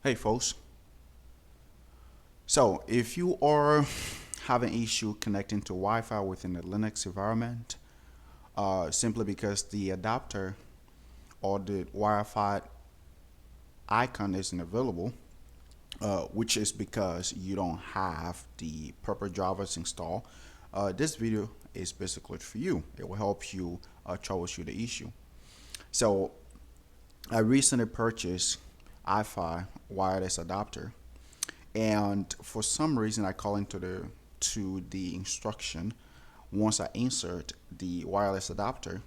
Hey folks, so if you are having issue connecting to Wi-Fi within the Linux environment, simply because the adapter or the Wi-Fi icon isn't available, which is because you don't have the proper drivers installed, this video is basically for you. It will help you troubleshoot the issue. So I recently purchased Alfa Wireless Adapter, and for some reason I call into the instruction. Once I insert the wireless adapter,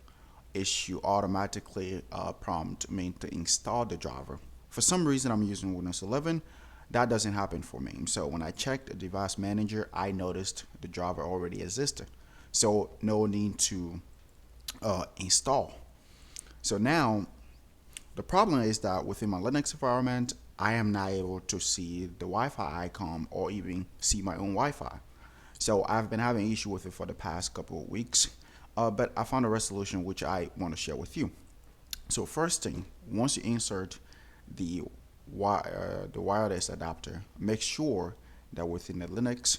it should automatically prompt me to install the driver. For some reason I'm using Windows 11. That doesn't happen for me. So when I checked the device manager, I noticed the driver already existed, so no need to install. So now the problem is that within my Linux environment, I am not able to see the Wi-Fi icon or even see my own Wi-Fi. So I've been having issue with it for the past couple of weeks, but I found a resolution which I want to share with you. So first thing, once you insert the wireless adapter, make sure that within the Linux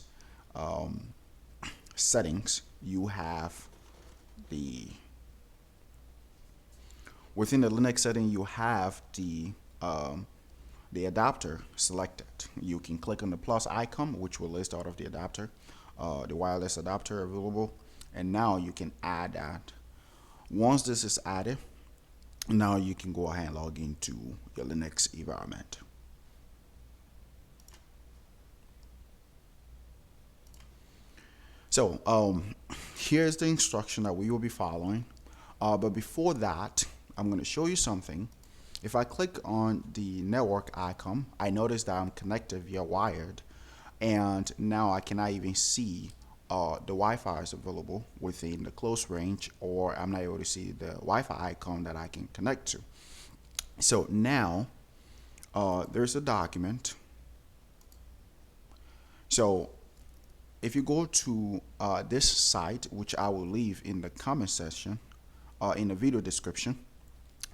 settings you have the within the Linux setting you have the adapter selected. You can click on the plus icon, which will list out of the adapter, the wireless adapter available, and now you can add that. Once this is added, now you can go ahead and log into your Linux environment. So here's the instruction that we will be following, but before that I'm going to show you something. If I click on the network icon, I notice that I'm connected via wired, and now I cannot even see the Wi-Fi is available within the close range, or I'm not able to see the Wi-Fi icon that I can connect to. So now there's a document. So if you go to this site, which I will leave in the comment section, in the video description,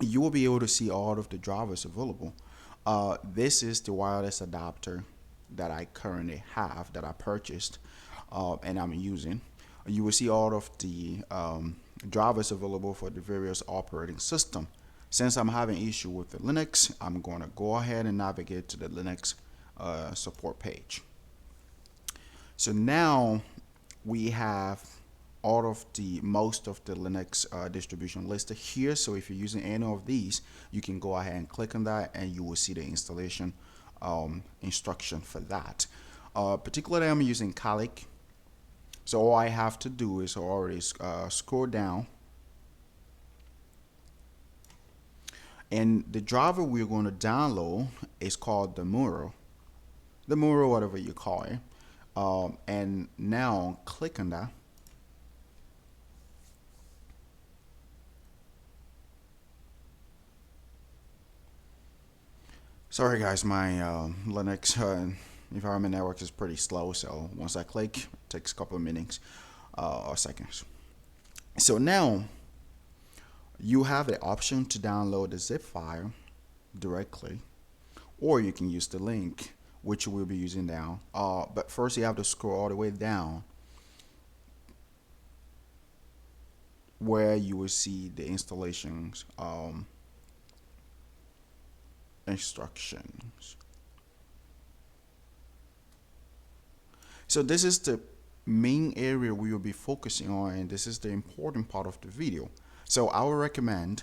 you will be able to see all of the drivers available. This is the wireless adapter that I currently have, that I purchased and I'm using. You will see all of the drivers available for the various operating system. Since I'm having issue with the Linux, I'm going to go ahead and navigate to the Linux support page. So now we have all of most of the Linux distribution listed here. So if you're using any of these, you can go ahead and click on that, and you will see the installation instruction for that. Particularly, I'm using Calic. So all I have to do is already scroll down, and the driver we're going to download is called the Muro, whatever you call it. And now click on that. Sorry guys, my Linux environment network is pretty slow, so once I click, it takes a couple of minutes or seconds. So now you have the option to download the zip file directly, or you can use the link, which we'll be using now. But first you have to scroll all the way down where you will see the installations instructions. So this is the main area we will be focusing on, and this is the important part of the video. So I would recommend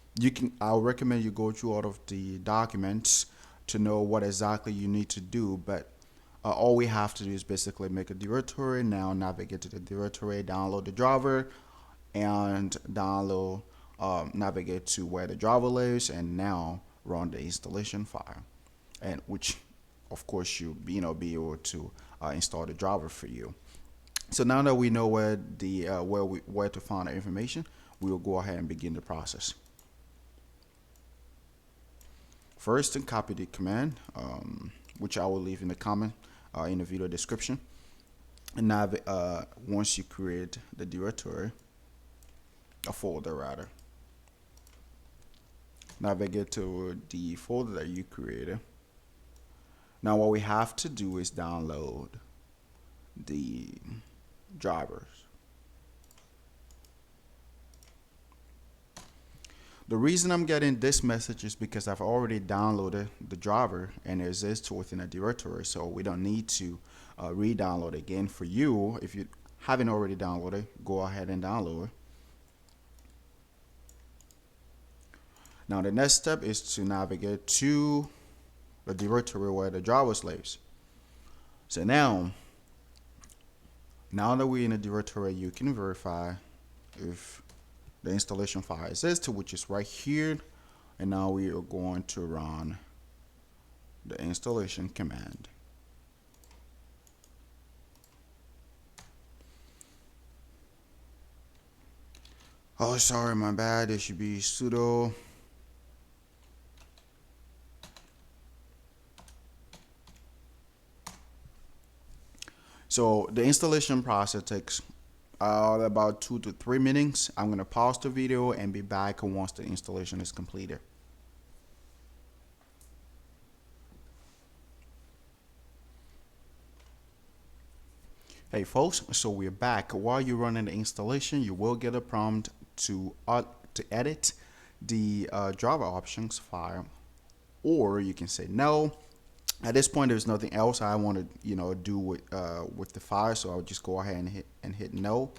you go through all of the documents to know what exactly you need to do, but all we have to do is basically make a directory. Now navigate to the directory, download the driver, and navigate to where the driver lives, and now run the installation file, and which of course you be able to install the driver for you. So now that we know where to find the information, we will go ahead and begin the process. First, copy the command, which I will leave in the comment in the video description. And now once you create the directory, a folder rather, navigate to the folder that you created. Now what we have to do is download the drivers. The reason I'm getting this message is because I've already downloaded the driver and it exists within a directory, so we don't need to re-download again. For you, if you haven't already downloaded, go ahead and download. Now the next step is to navigate to the directory where the driver lives. So now that we're in a directory, you can verify if the installation file exists, which is right here. And now we are going to run the installation command. Oh, sorry, my bad. It should be sudo So the installation process takes about 2 to 3 minutes. I'm going to pause the video and be back once the installation is completed. Hey folks, so we're back. While you're running the installation, you will get a prompt to edit the driver options file, or you can say no. At this point, there's nothing else I want to do with the file, so I'll just go ahead and hit no.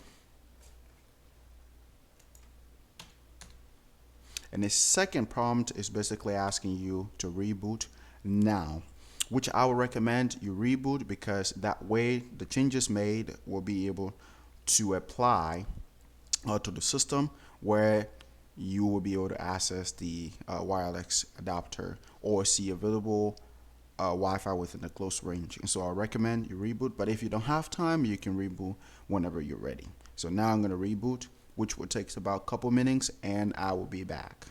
And the second prompt is basically asking you to reboot now, which I would recommend you reboot, because that way the changes made will be able to apply to the system, where you will be able to access the wireless adapter or see available Wi-Fi within a close range. And so I recommend you reboot, but if you don't have time, you can reboot whenever you're ready. So now I'm going to reboot, which will take about a couple minutes, and I will be back.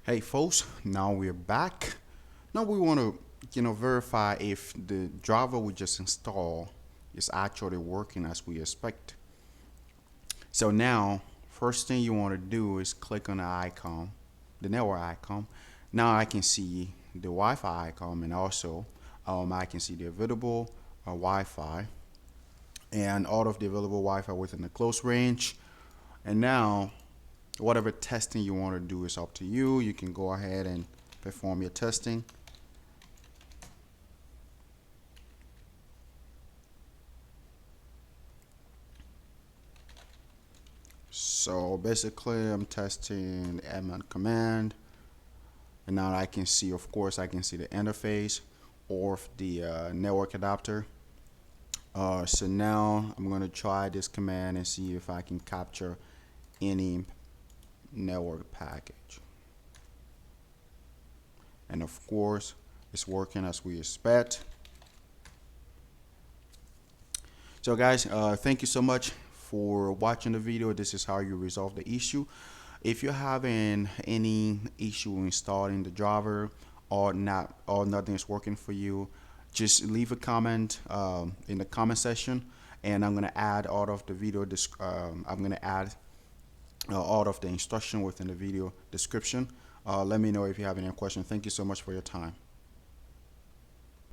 Hey folks, now we're back. Now we want to verify if the driver we just installed is actually working as we expect. So now first thing you want to do is click on the icon, the network icon. Now I can see the Wi-Fi icon, and also I can see the available Wi-Fi and all of the available Wi-Fi within the close range. And now whatever testing you want to do is up to you. You can go ahead and perform your testing. So basically I'm testing the admin command, and now I can see, of course, I can see the interface or the network adapter. So now I'm going to try this command and see if I can capture any network package. And of course it's working as we expect. So guys, thank you so much for watching the video. This is how you resolve the issue. If you're having any issue installing the driver, or nothing is working for you, just leave a comment in the comment section, and I'm gonna add all of the video. I'm gonna add all of the instruction within the video description. Let me know if you have any questions. Thank you so much for your time.